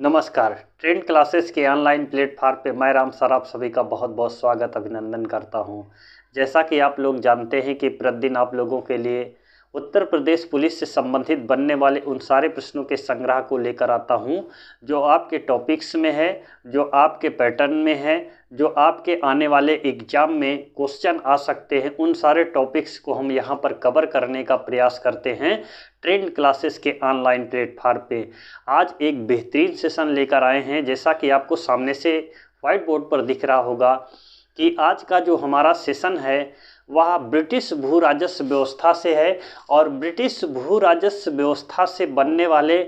नमस्कार। Trend classes के online platform पे मैं राम सर आप सभी का बहुत बहुत स्वागत अभिनंदन करता हूं। जैसा कि आप लोग जानते हैं कि प्रतिदिन आप लोगों के लिए उत्तर प्रदेश पुलिस से संबंधित बनने वाले उन सारे प्रश्नों के संग्रह को लेकर आता हूं जो आपके टॉपिक्स में है, जो आपके पैटर्न में है, जो आपके आने वाले एग्जाम में क्वेश्चन आ सकते हैं। उन सारे टॉपिक्स को हम यहां पर कवर करने का प्रयास करते हैं ट्रेंड क्लासेस के ऑनलाइन प्लेटफॉर्म पे। आज एक बेहतरीन सेशन लेकर आए हैं। जैसा कि आपको सामने से व्हाइट बोर्ड पर दिख रहा होगा कि आज का जो हमारा सेशन है वह ब्रिटिश भू राजस्व व्यवस्था से है और ब्रिटिश भू राजस्व व्यवस्था से बनने वाले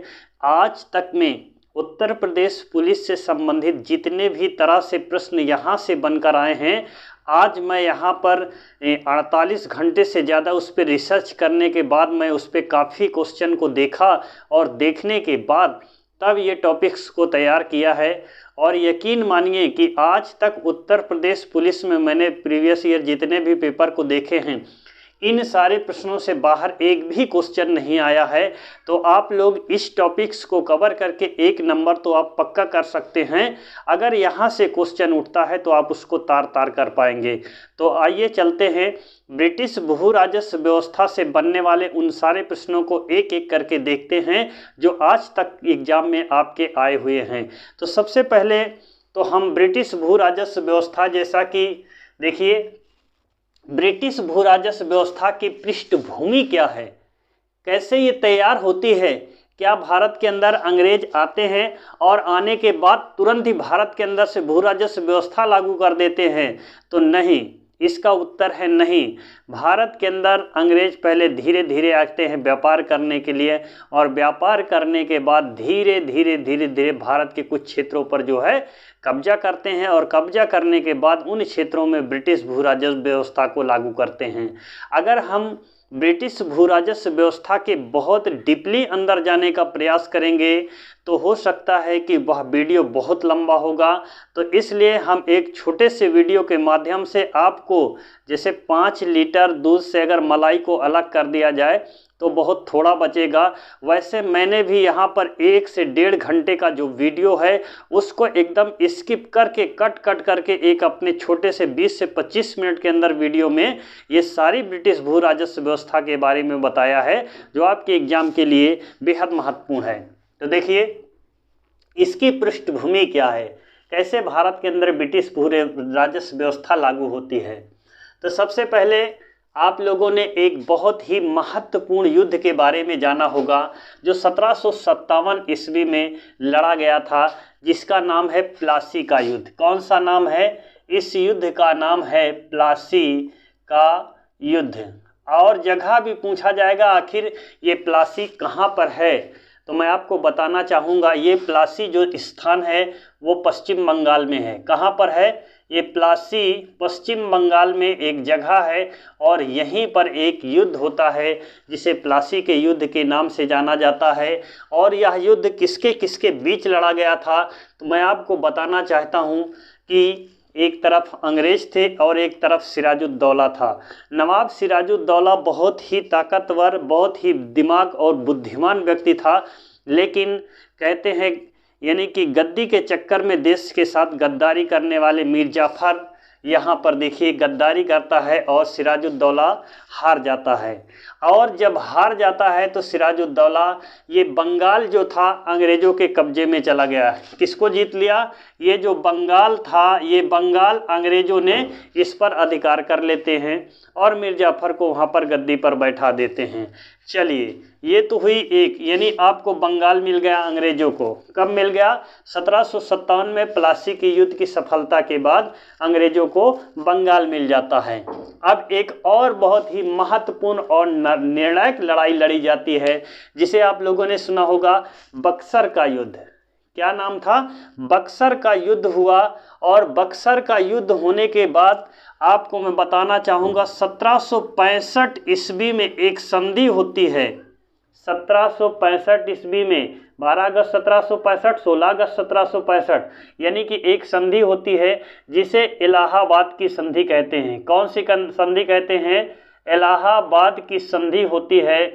आज तक में उत्तर प्रदेश पुलिस से संबंधित जितने भी तरह से प्रश्न यहाँ से बनकर आए हैं, आज मैं यहाँ पर 48 घंटे से ज़्यादा उस पर रिसर्च करने के बाद मैं उस पर काफ़ी क्वेश्चन को देखा और देखने के बाद तब ये टॉपिक्स को तैयार किया है। और यकीन मानिए कि आज तक उत्तर प्रदेश पुलिस में मैंने प्रीवियस ईयर जितने भी पेपर को देखे हैं, इन सारे प्रश्नों से बाहर एक भी क्वेश्चन नहीं आया है। तो आप लोग इस टॉपिक्स को कवर करके एक नंबर तो आप पक्का कर सकते हैं। अगर यहाँ से क्वेश्चन उठता है तो आप उसको तार तार कर पाएंगे। तो आइए चलते हैं, ब्रिटिश भू राजस्व व्यवस्था से बनने वाले उन सारे प्रश्नों को एक एक करके देखते हैं जो आज तक एग्जाम में आपके आए हुए हैं। तो सबसे पहले तो हम ब्रिटिश भू राजस्व व्यवस्था, जैसा कि देखिए ब्रिटिश भू राजस्व व्यवस्था की पृष्ठभूमि क्या है, कैसे ये तैयार होती है। क्या भारत के अंदर अंग्रेज आते हैं और आने के बाद तुरंत ही भारत के अंदर से भू राजस्व व्यवस्था लागू कर देते हैं? तो नहीं, इसका उत्तर है नहीं। भारत के अंदर अंग्रेज पहले धीरे धीरे आते हैं व्यापार करने के लिए और व्यापार करने के बाद धीरे धीरे भारत के कुछ क्षेत्रों पर जो है कब्जा करते हैं और कब्जा करने के बाद उन क्षेत्रों में ब्रिटिश भू राजस्व व्यवस्था को लागू करते हैं। अगर हम ब्रिटिश भू राजस्व व्यवस्था के बहुत डीपली अंदर जाने का प्रयास करेंगे तो हो सकता है कि वह वीडियो बहुत लंबा होगा। तो इसलिए हम एक छोटे से वीडियो के माध्यम से आपको, जैसे 5 लीटर दूध से अगर मलाई को अलग कर दिया जाए तो बहुत थोड़ा बचेगा, वैसे मैंने भी यहाँ पर 1 से 1.5 घंटे का जो वीडियो है उसको एकदम स्किप करके कट करके एक अपने छोटे से 20 से 25 मिनट के अंदर वीडियो में ये सारी ब्रिटिश भू राजस्व व्यवस्था के बारे में बताया है जो आपके एग्जाम के लिए बेहद महत्वपूर्ण है। तो देखिए इसकी पृष्ठभूमि क्या है, कैसे भारत के अंदर ब्रिटिश भू राजस्व व्यवस्था लागू होती है। तो सबसे पहले आप लोगों ने एक बहुत ही महत्वपूर्ण युद्ध के बारे में जाना होगा जो 1757 ईस्वी में लड़ा गया था, जिसका नाम है प्लासी का युद्ध। कौन सा नाम है? इस युद्ध का नाम है प्लासी का युद्ध। और जगह भी पूछा जाएगा आखिर ये प्लासी कहाँ पर है, तो मैं आपको बताना चाहूँगा ये प्लासी जो स्थान है वो पश्चिम बंगाल में है। कहाँ पर है ये प्लासी? पश्चिम बंगाल में एक जगह है और यहीं पर एक युद्ध होता है जिसे प्लासी के युद्ध के नाम से जाना जाता है। और यह युद्ध किसके किसके बीच लड़ा गया था तो मैं आपको बताना चाहता हूँ कि एक तरफ अंग्रेज थे और एक तरफ सिराजुद्दौला था। नवाब सिराजुद्दौला बहुत ही ताकतवर, बहुत ही दिमाग और बुद्धिमान व्यक्ति था, लेकिन कहते हैं यानी कि गद्दी के चक्कर में देश के साथ गद्दारी करने वाले मीर जाफ़र यहाँ पर देखिए गद्दारी करता है और सिराजुद्दौला हार जाता है। और जब हार जाता है तो सिराजुद्दौला ये बंगाल जो था अंग्रेज़ों के कब्जे में चला गया। किसको जीत लिया? ये जो बंगाल था, ये बंगाल अंग्रेज़ों ने इस पर अधिकार कर लेते हैं और मीर जाफ़र को वहाँ पर गद्दी पर बैठा देते हैं। चलिए ये तो हुई एक, यानी आपको बंगाल मिल गया अंग्रेज़ों को। कब मिल गया? 1757 में प्लासी के युद्ध की सफलता के बाद अंग्रेज़ों को बंगाल मिल जाता है। अब एक और बहुत ही महत्वपूर्ण और निर्णायक लड़ाई लड़ी जाती है जिसे आप लोगों ने सुना होगा, बक्सर का युद्ध। क्या नाम था? बक्सर का युद्ध हुआ। और बक्सर का युद्ध होने के बाद आपको मैं बताना चाहूँगा 1765 ईस्वी में एक संधि होती है। 1765 ईस्वी में 12 अगस्त 1765, 16 अगस्त 1765, यानी कि एक संधि होती है जिसे इलाहाबाद की संधि कहते हैं। कौन सी संधि कहते हैं? इलाहाबाद की संधि होती है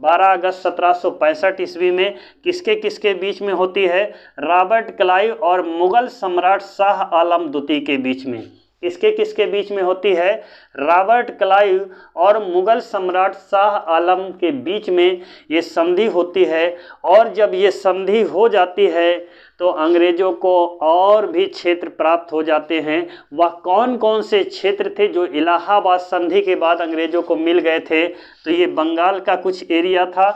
12 अगस्त 1765 ईस्वी में किसके किसके बीच में होती है? रॉबर्ट क्लाइव और मुगल सम्राट शाह आलम द्वितीय के बीच में। किसके किसके बीच में होती है? रॉबर्ट क्लाइव और मुगल सम्राट शाह आलम के बीच में ये संधि होती है। और जब ये संधि हो जाती है तो अंग्रेजों को और भी क्षेत्र प्राप्त हो जाते हैं। वह कौन कौन से क्षेत्र थे जो इलाहाबाद संधि के बाद अंग्रेजों को मिल गए थे? तो ये बंगाल का कुछ एरिया था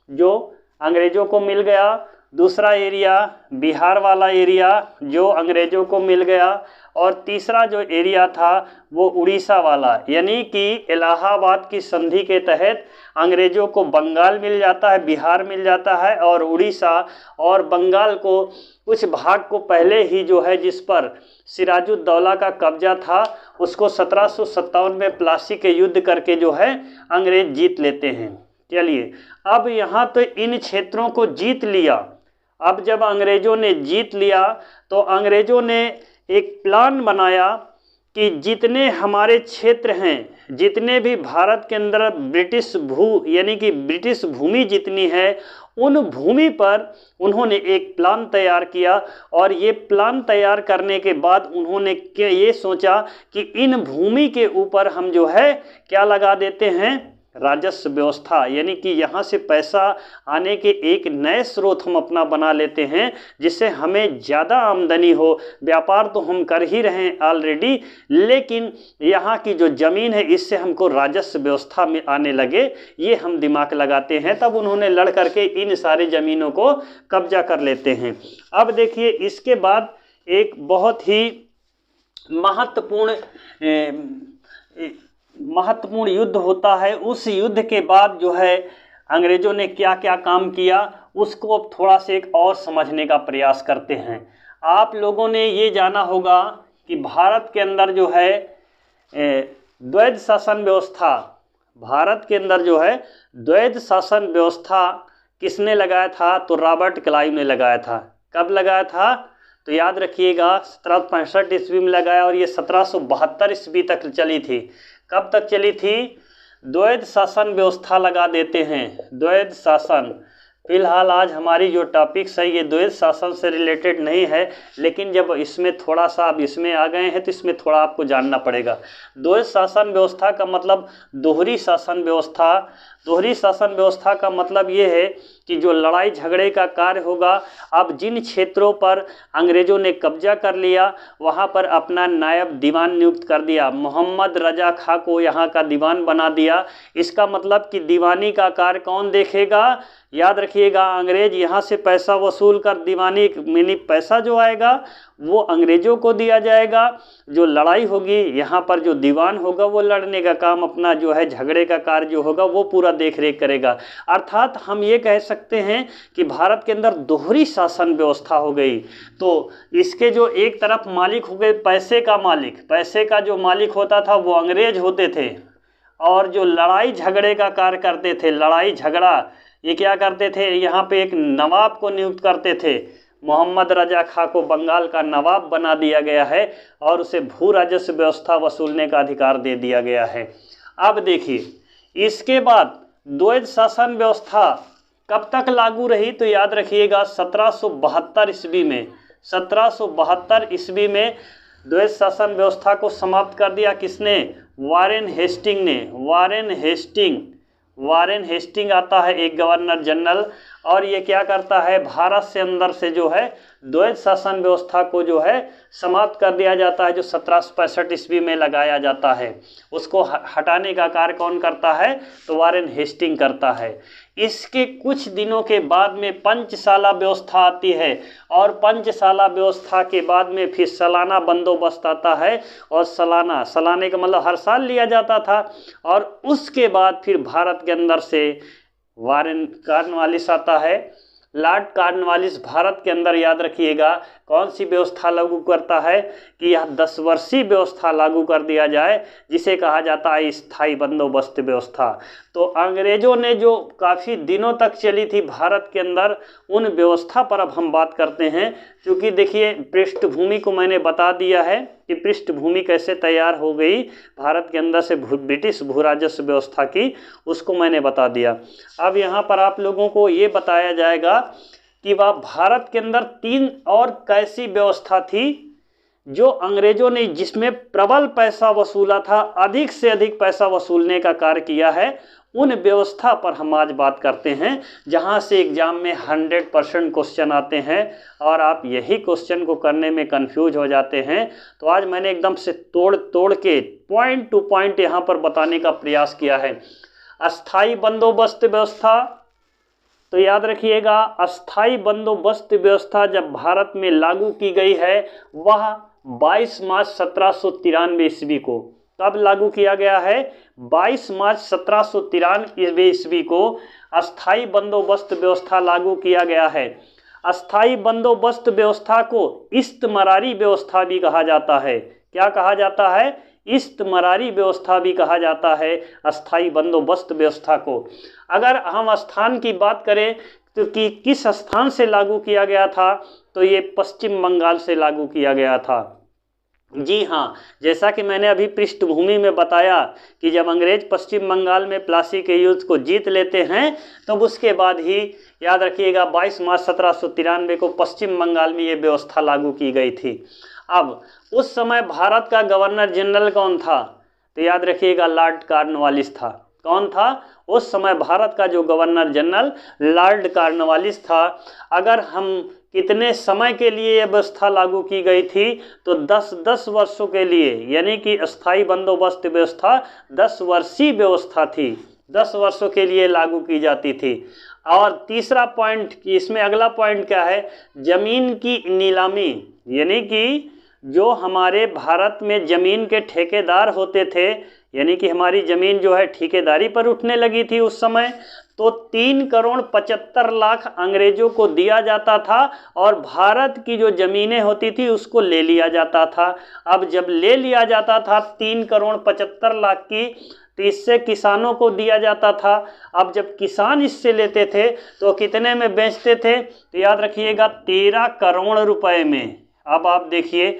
जो अंग्रेजों को मिल गया। दूसरा एरिया बिहार वाला एरिया जो अंग्रेजों को मिल गया। और तीसरा जो एरिया था वो उड़ीसा वाला, यानी कि इलाहाबाद की संधि के तहत अंग्रेजों को बंगाल मिल जाता है, बिहार मिल जाता है और उड़ीसा और बंगाल को कुछ भाग को पहले ही जो है जिस पर सिराजुद्दौला का कब्जा था उसको 1757 में प्लासी के युद्ध करके जो है अंग्रेज जीत लेते हैं। चलिए, अब यहाँ तो इन क्षेत्रों को जीत लिया। अब जब अंग्रेजों ने जीत लिया तो अंग्रेजों ने एक प्लान बनाया कि जितने हमारे क्षेत्र हैं, जितने भी भारत के अंदर यानी कि ब्रिटिश भूमि जितनी है, उन भूमि पर उन्होंने एक प्लान तैयार किया। और ये प्लान तैयार करने के बाद उन्होंने ये सोचा कि इन भूमि के ऊपर हम जो है क्या लगा देते हैं? राजस्व व्यवस्था, यानी कि यहाँ से पैसा आने के एक नए स्रोत हम अपना बना लेते हैं जिससे हमें ज़्यादा आमदनी हो। व्यापार तो हम कर ही रहे हैं ऑलरेडी, लेकिन यहाँ की जो ज़मीन है इससे हमको राजस्व व्यवस्था में आने लगे, ये हम दिमाग लगाते हैं। तब उन्होंने लड़ करके इन सारी ज़मीनों को कब्जा कर लेते हैं। अब देखिए, इसके बाद एक बहुत ही महत्वपूर्ण युद्ध होता है। उस युद्ध के बाद जो है अंग्रेजों ने क्या क्या काम किया उसको अब थोड़ा से एक और समझने का प्रयास करते हैं। आप लोगों ने ये जाना होगा कि भारत के अंदर जो है द्वैध शासन व्यवस्था, भारत के अंदर जो है द्वैध शासन व्यवस्था किसने लगाया था? तो रॉबर्ट क्लाइव ने लगाया था। कब लगाया था? तो याद रखिएगा 1765 ईस्वी में लगाया और ये 1772 ईस्वी तक चली थी। कब तक चली थी? द्वैध शासन व्यवस्था लगा देते हैं, द्वैध शासन। फिलहाल आज हमारी जो टॉपिक्स है ये द्वैध शासन से रिलेटेड नहीं है, लेकिन जब इसमें थोड़ा सा आप इसमें आ गए हैं तो इसमें थोड़ा आपको जानना पड़ेगा। द्वैध शासन व्यवस्था का मतलब दोहरी शासन व्यवस्था। दोहरी शासन व्यवस्था का मतलब ये है कि जो लड़ाई झगड़े का कार्य होगा, अब जिन क्षेत्रों पर अंग्रेजों ने कब्जा कर लिया वहाँ पर अपना नायब दीवान नियुक्त कर दिया। मोहम्मद रजा खां को यहाँ का दीवान बना दिया। इसका मतलब कि दीवानी का कार्य कौन देखेगा? याद रखिएगा, अंग्रेज यहाँ से पैसा वसूल कर दीवानी यानी पैसा जो आएगा वो अंग्रेजों को दिया जाएगा। जो लड़ाई होगी यहाँ पर जो दीवान होगा वो लड़ने का काम, अपना जो है झगड़े का कार्य जो होगा वो पूरा देख रेख करेगा। अर्थात हम ये कह सकते हैं कि भारत के अंदर दोहरी शासन व्यवस्था हो गई। तो इसके जो एक तरफ मालिक हो गए पैसे का मालिक, पैसे का जो मालिक होता था वो अंग्रेज होते थे, और जो लड़ाई झगड़े का कार्य करते थे, लड़ाई झगड़ा ये क्या करते थे? यहाँ पे एक नवाब को नियुक्त करते थे। मोहम्मद रजा खां को बंगाल का नवाब बना दिया गया है और उसे भू राजस्व व्यवस्था वसूलने का अधिकार दे दिया गया है। अब देखिए, इसके बाद द्वैध शासन व्यवस्था कब तक लागू रही? तो याद रखिएगा 1772 ईस्वी में, 1772 ईस्वी में द्वैध शासन व्यवस्था को समाप्त कर दिया। किसने? वारेन हेस्टिंग ने। वारेन हेस्टिंग आता है एक गवर्नर जनरल, और ये क्या करता है? भारत से अंदर से जो है द्वैध शासन व्यवस्था को जो है समाप्त कर दिया जाता है, जो 1765 ईस्वी में लगाया जाता है। उसको हटाने का कार्य कौन करता है? तो वारेन हेस्टिंग करता है। इसके कुछ दिनों के बाद में पंचशाला व्यवस्था आती है, और पंचशाला व्यवस्था के बाद में फिर सालाना बंदोबस्त आता है। और सालाने का मतलब हर साल लिया जाता था। और उसके बाद फिर भारत के अंदर से वारेन कॉर्नवालिस आता है। लॉर्ड कॉर्नवालिस भारत के अंदर, याद रखिएगा, कौन सी व्यवस्था लागू करता है कि यह 10 वर्षीय व्यवस्था लागू कर दिया जाए, जिसे कहा जाता है स्थायी बंदोबस्त व्यवस्था। तो अंग्रेजों ने जो काफ़ी दिनों तक चली थी भारत के अंदर, उन व्यवस्था पर अब हम बात करते हैं। क्योंकि देखिए पृष्ठभूमि को मैंने बता दिया है कि पृष्ठभूमि कैसे तैयार हो गई भारत के अंदर से ब्रिटिश भू राजस्व व्यवस्था की, उसको मैंने बता दिया। अब यहाँ पर आप लोगों को ये बताया जाएगा कि वह भारत के अंदर 3 और कैसी व्यवस्था थी जो अंग्रेजों ने, जिसमें प्रबल पैसा वसूला था, अधिक से अधिक पैसा वसूलने का कार्य किया है। उन व्यवस्था पर हम आज बात करते हैं, जहां से एग्जाम में 100% क्वेश्चन आते हैं और आप यही क्वेश्चन को करने में कंफ्यूज हो जाते हैं। तो आज मैंने एकदम से तोड़ के पॉइंट टू पॉइंट यहाँ पर बताने का प्रयास किया है। अस्थाई बंदोबस्त व्यवस्था, तो याद रखिएगा, अस्थाई बंदोबस्त व्यवस्था जब भारत में लागू की गई है वह 22 मार्च 1793 ईस्वी को। कब लागू किया गया है? 22 मार्च 1793 ईस्वी को अस्थाई बंदोबस्त व्यवस्था लागू किया गया है। अस्थाई बंदोबस्त व्यवस्था को इस्तमरारी व्यवस्था भी कहा जाता है। क्या कहा जाता है? इस्तमरारी व्यवस्था भी कहा जाता है अस्थाई बंदोबस्त व्यवस्था को। अगर हम स्थान की बात करें तो कि किस स्थान से लागू किया गया था, तो ये पश्चिम बंगाल से लागू किया गया था। जी हाँ, जैसा कि मैंने अभी पृष्ठभूमि में बताया कि जब अंग्रेज पश्चिम बंगाल में प्लासी के युद्ध को जीत लेते हैं, तब उसके बाद ही याद रखिएगा 22 मार्च 1793 को पश्चिम बंगाल में ये व्यवस्था लागू की गई थी। अब उस समय भारत का गवर्नर जनरल कौन था? तो याद रखिएगा लॉर्ड कॉर्नवालिस था। कौन था? उस समय भारत का जो गवर्नर जनरल लॉर्ड कॉर्नवालिस था। अगर हम कितने समय के लिए यह व्यवस्था लागू की गई थी, तो 10 वर्षों के लिए, यानी कि अस्थाई बंदोबस्त व्यवस्था 10 वर्षीय व्यवस्था थी, 10 वर्षों के लिए लागू की जाती थी। और तीसरा पॉइंट, इसमें अगला पॉइंट क्या है? जमीन की नीलामी, यानी कि जो हमारे भारत में ज़मीन के ठेकेदार होते थे, यानी कि हमारी ज़मीन जो है ठेकेदारी पर उठने लगी थी उस समय, तो 3 करोड़ 75 लाख अंग्रेजों को दिया जाता था और भारत की जो ज़मीनें होती थी उसको ले लिया जाता था। अब जब ले लिया जाता था 3 करोड़ 75 लाख की, तो इससे किसानों को दिया जाता था। अब जब किसान इससे लेते थे तो कितने में बेचते थे? तो याद रखिएगा 13 करोड़ रुपए में। अब आप देखिए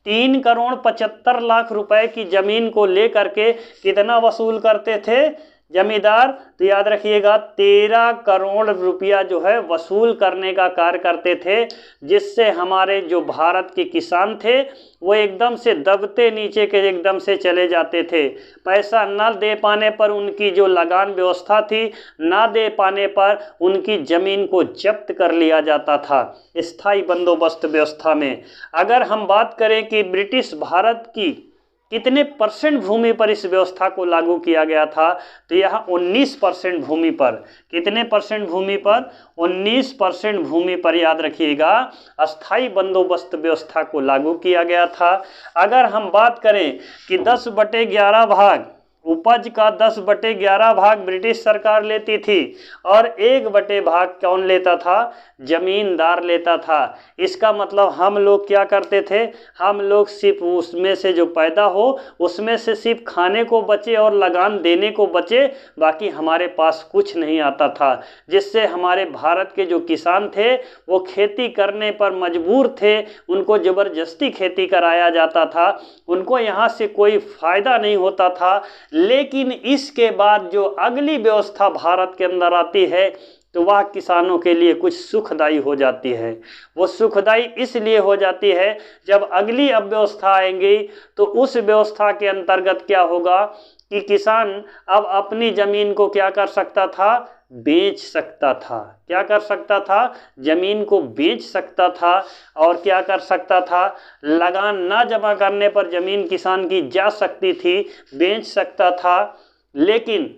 3 करोड़ 75 लाख रुपए की ज़मीन को लेकर के कितना वसूल करते थे जमींदार? तो याद रखिएगा 13 करोड़ रुपया जो है वसूल करने का कार्य करते थे, जिससे हमारे जो भारत के किसान थे वो एकदम से दबते नीचे के एकदम से चले जाते थे। पैसा न दे पाने पर उनकी जो लगान व्यवस्था थी, ना दे पाने पर उनकी ज़मीन को जब्त कर लिया जाता था स्थायी बंदोबस्त व्यवस्था में। अगर हम बात करें कि ब्रिटिश भारत की कितने % भूमि पर इस व्यवस्था को लागू किया गया था, तो यह 19% भूमि पर। कितने % भूमि पर? 19% भूमि पर याद रखिएगा अस्थाई बंदोबस्त व्यवस्था को लागू किया गया था। अगर हम बात करें कि 10/11 भाग, उपज का 10/11 भाग ब्रिटिश सरकार लेती थी और 1 भाग कौन लेता था? जमींदार लेता था। इसका मतलब हम लोग क्या करते थे? हम लोग सिर्फ उसमें से जो पैदा हो उसमें से सिर्फ खाने को बचे और लगान देने को बचे, बाकी हमारे पास कुछ नहीं आता था। जिससे हमारे भारत के जो किसान थे वो खेती करने पर मजबूर थे, उनको ज़बरदस्ती खेती कराया जाता था, उनको यहाँ से कोई फ़ायदा नहीं होता था। लेकिन इसके बाद जो अगली व्यवस्था भारत के अंदर आती है तो वह किसानों के लिए कुछ सुखदायी हो जाती है। वो सुखदायी इसलिए हो जाती है जब अगली अब व्यवस्था आएंगी तो उस व्यवस्था के अंतर्गत क्या होगा कि किसान अब अपनी ज़मीन को क्या कर सकता था? बेच सकता था। क्या कर सकता था? ज़मीन को बेच सकता था। और क्या कर सकता था? लगान ना जमा करने पर ज़मीन किसान की जा सकती थी, बेच सकता था। लेकिन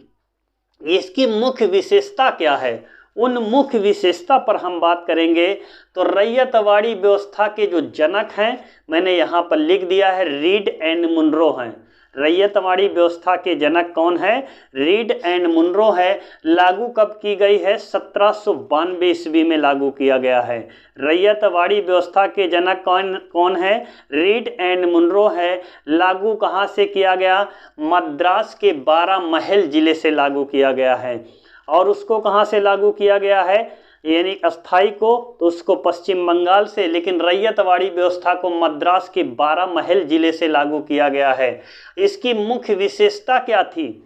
इसकी मुख्य विशेषता क्या है? उन मुख्य विशेषता पर हम बात करेंगे। तो रैयतवाड़ी व्यवस्था के जो जनक हैं, मैंने यहाँ पर लिख दिया है, रीड एंड मुनरो हैं। रैयतवाड़ी व्यवस्था के जनक कौन है? रीड एंड मुनरो है। लागू कब की गई है? 1792 ईस्वी में लागू किया गया है। रैयतवाड़ी व्यवस्था के जनक कौन है? रीड एंड मुनरो है। लागू कहाँ से किया गया? मद्रास के 12 महल जिले से लागू किया गया है। और उसको कहाँ से लागू किया गया है? यानी अस्थाई को तो उसको पश्चिम बंगाल से, लेकिन रैयतवाड़ी व्यवस्था को मद्रास के 12 महल जिले से लागू किया गया है। इसकी मुख्य विशेषता क्या थी?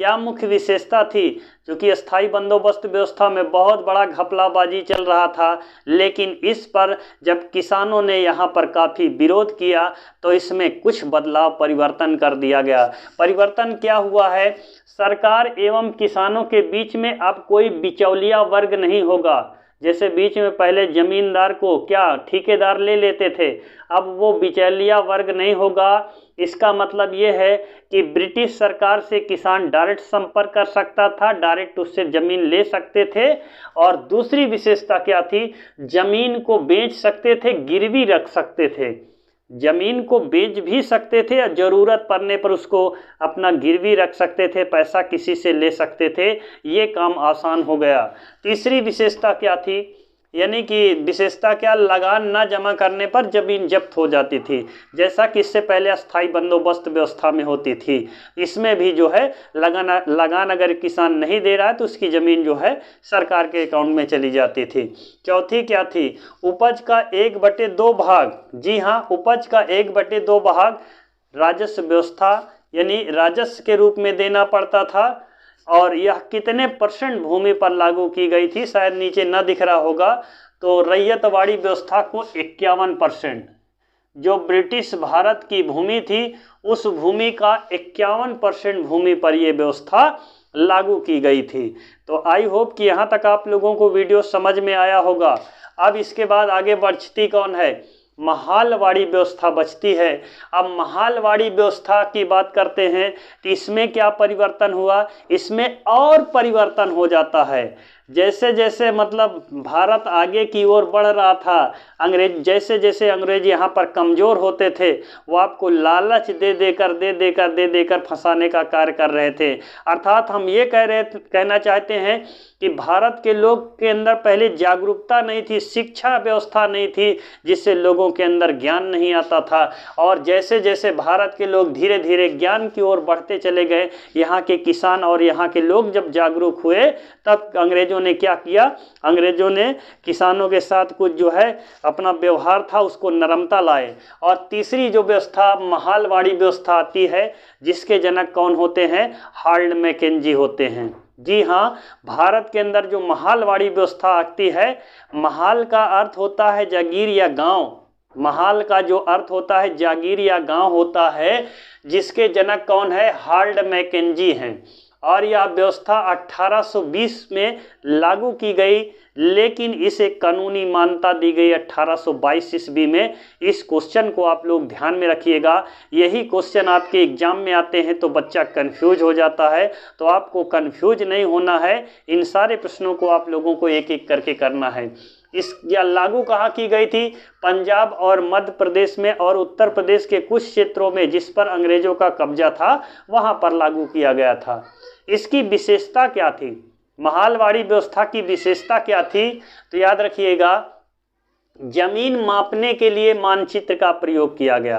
क्या मुख्य विशेषता थी? क्योंकि अस्थाई बंदोबस्त व्यवस्था में बहुत बड़ा घपलाबाजी चल रहा था, लेकिन इस पर जब किसानों ने यहाँ पर काफ़ी विरोध किया तो इसमें कुछ बदलाव परिवर्तन कर दिया गया। परिवर्तन क्या हुआ है? सरकार एवं किसानों के बीच में अब कोई बिचौलिया वर्ग नहीं होगा। जैसे बीच में पहले जमींदार को क्या ठेकेदार ले लेते थे, अब वो बिचौलिया वर्ग नहीं होगा। इसका मतलब ये है कि ब्रिटिश सरकार से किसान डायरेक्ट संपर्क कर सकता था, डायरेक्ट उससे ज़मीन ले सकते थे। और दूसरी विशेषता क्या थी? ज़मीन को बेच सकते थे, गिरवी रख सकते थे। ज़मीन को बेच भी सकते थे और ज़रूरत पड़ने पर उसको अपना गिरवी रख सकते थे, पैसा किसी से ले सकते थे। ये काम आसान हो गया। तीसरी विशेषता क्या थी? यानी कि विशेषता क्या? लगान न जमा करने पर ज़मीन जब्त हो जाती थी, जैसा कि इससे पहले अस्थाई बंदोबस्त व्यवस्था में होती थी। इसमें भी जो है लगान अगर किसान नहीं दे रहा है तो उसकी ज़मीन जो है सरकार के अकाउंट में चली जाती थी। चौथी क्या थी? उपज का 1/2 भाग। जी हाँ, उपज का 1/2 भाग राजस्व व्यवस्था यानी राजस्व के रूप में देना पड़ता था। और यह कितने % भूमि पर लागू की गई थी? शायद नीचे न दिख रहा होगा। तो रैयतवाड़ी व्यवस्था को 51%, जो ब्रिटिश भारत की भूमि थी उस भूमि का 51% भूमि पर यह व्यवस्था लागू की गई थी। तो आई होप कि यहाँ तक आप लोगों को वीडियो समझ में आया होगा। अब इसके बाद आगे बढ़ती कौन है? महालवाड़ी व्यवस्था बचती है। अब महालवाड़ी व्यवस्था की बात करते हैं तो इसमें क्या परिवर्तन हुआ? इसमें और परिवर्तन हो जाता है। जैसे जैसे मतलब भारत आगे की ओर बढ़ रहा था, जैसे जैसे अंग्रेज यहाँ पर कमज़ोर होते थे, वो आपको लालच दे देकर फंसाने का कार्य कर रहे थे। अर्थात हम ये कहना चाहते हैं कि भारत के लोग के अंदर पहले जागरूकता नहीं थी, शिक्षा व्यवस्था नहीं थी, जिससे लोगों के अंदर ज्ञान नहीं आता था। और जैसे जैसे भारत के लोग धीरे धीरे ज्ञान की ओर बढ़ते चले गए, यहाँ के किसान और यहाँ के लोग जब जागरूक हुए, तब अंग्रेजों ने क्या किया? अंग्रेजों ने किसानों के साथ कुछ जो है अपना व्यवहार था उसको नरमता लाए। और तीसरी जो व्यवस्था महालवाड़ी व्यवस्था आती है, जिसके जनक कौन होते हैं? हार्ल्ड मैकेंजी होते हैं। जी हाँ, भारत के अंदर जो महालवाड़ी व्यवस्था आती है, महाल का अर्थ होता है जागीर या गांव। महाल का जो अर्थ होता है जागीर या गांव होता है, जिसके जनक कौन है? हार्ल्ड मैकेंजी हैं। और यह व्यवस्था 1820 में लागू की गई, लेकिन इसे कानूनी मान्यता दी गई 1822 ईस्वी में। इस क्वेश्चन को आप लोग ध्यान में रखिएगा। यही क्वेश्चन आपके एग्जाम में आते हैं तो बच्चा कंफ्यूज हो जाता है। तो आपको कंफ्यूज नहीं होना है, इन सारे प्रश्नों को आप लोगों को एक एक करके करना है। यह लागू कहाँ की गई थी? पंजाब और मध्य प्रदेश में और उत्तर प्रदेश के कुछ क्षेत्रों में जिस पर अंग्रेजों का कब्जा था, वहाँ पर लागू किया गया था। इसकी विशेषता क्या थी? महालवाड़ी व्यवस्था की विशेषता क्या थी? तो याद रखिएगा, जमीन मापने के लिए मानचित्र का प्रयोग किया गया।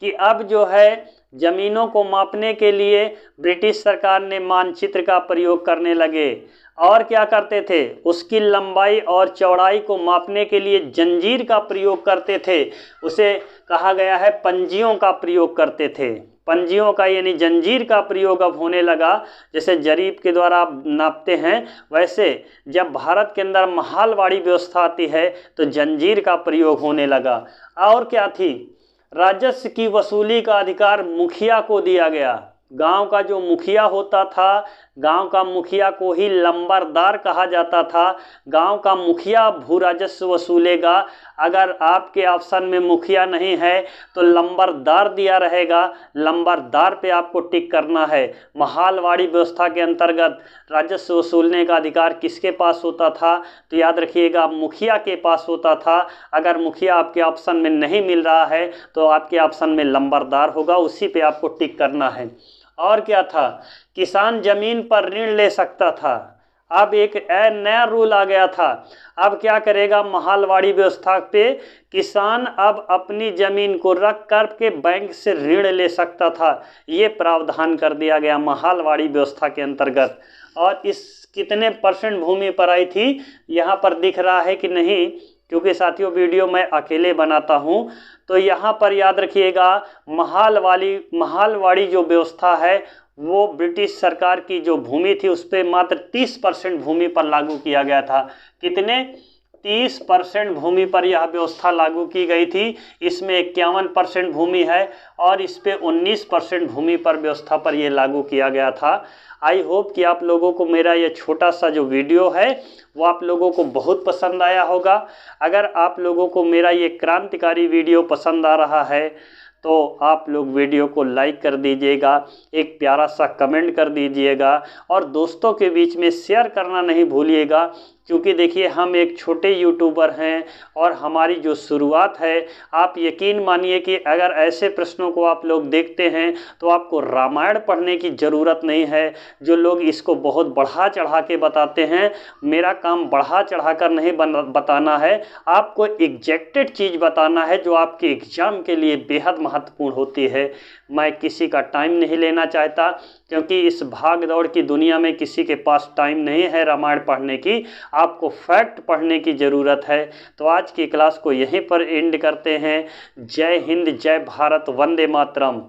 कि अब जो है जमीनों को मापने के लिए ब्रिटिश सरकार ने मानचित्र का प्रयोग करने लगे। और क्या करते थे? उसकी लंबाई और चौड़ाई को मापने के लिए जंजीर का प्रयोग करते थे। उसे कहा गया है पंजियों का प्रयोग करते थे। पंजियों का यानी जंजीर का प्रयोग अब होने लगा। जैसे जरीब के द्वारा आप नापते हैं, वैसे जब भारत के अंदर महालवाड़ी व्यवस्था आती है तो जंजीर का प्रयोग होने लगा। और क्या थी? राजस्व की वसूली का अधिकार मुखिया को दिया गया। गांव का जो मुखिया होता था, गांव का मुखिया को ही लंबरदार कहा जाता था। गांव का मुखिया भू राजस्व वसूलेगा। अगर आपके ऑप्शन में मुखिया नहीं है तो लंबरदार दिया रहेगा, लंबरदार पे आपको टिक करना है। महालवाड़ी व्यवस्था के अंतर्गत राजस्व वसूलने का अधिकार किसके पास होता था? तो याद रखिएगा, मुखिया के पास होता था। अगर मुखिया आपके ऑप्शन में नहीं मिल रहा है तो आपके ऑप्शन में लंबरदार होगा, उसी पे आपको टिक करना है। और क्या था? किसान जमीन पर ऋण ले सकता था। अब एक नया रूल आ गया था। अब क्या करेगा? महालवाड़ी व्यवस्था पे किसान अब अपनी ज़मीन को रख कर के बैंक से ऋण ले सकता था। ये प्रावधान कर दिया गया महालवाड़ी व्यवस्था के अंतर्गत। और इस कितने % भूमि पर आई थी, यहाँ पर दिख रहा है कि नहीं? क्योंकि साथियों वीडियो मैं अकेले बनाता हूँ, तो यहाँ पर याद रखिएगा, महालवाड़ी जो व्यवस्था है वो ब्रिटिश सरकार की जो भूमि थी उस पर मात्र 30% भूमि पर लागू किया गया था। कितने? 30% भूमि पर यह व्यवस्था लागू की गई थी। इसमें 51% भूमि है और इस पे 19% भूमि पर व्यवस्था पर यह लागू किया गया था। आई होप कि आप लोगों को मेरा ये छोटा सा जो वीडियो है वो आप लोगों को बहुत पसंद आया होगा। अगर आप लोगों को मेरा ये क्रांतिकारी वीडियो पसंद आ रहा है तो आप लोग वीडियो को लाइक कर दीजिएगा, एक प्यारा सा कमेंट कर दीजिएगा और दोस्तों के बीच में शेयर करना नहीं भूलिएगा। क्योंकि देखिए, हम एक छोटे यूट्यूबर हैं और हमारी जो शुरुआत है, आप यकीन मानिए कि अगर ऐसे प्रश्नों को आप लोग देखते हैं तो आपको रामायण पढ़ने की ज़रूरत नहीं है। जो लोग इसको बहुत बढ़ा चढ़ा के बताते हैं, मेरा काम बढ़ा चढ़ा कर नहीं बताना है, आपको एग्जैक्टेड चीज़ बताना है जो आपके एग्ज़ाम के लिए बेहद महत्वपूर्ण होती है। मैं किसी का टाइम नहीं लेना चाहता, क्योंकि इस भाग दौड़ की दुनिया में किसी के पास टाइम नहीं है रामायण पढ़ने की। आपको फैक्ट पढ़ने की ज़रूरत है। तो आज की क्लास को यहीं पर एंड करते हैं। जय हिंद, जय भारत, वंदे मातरम।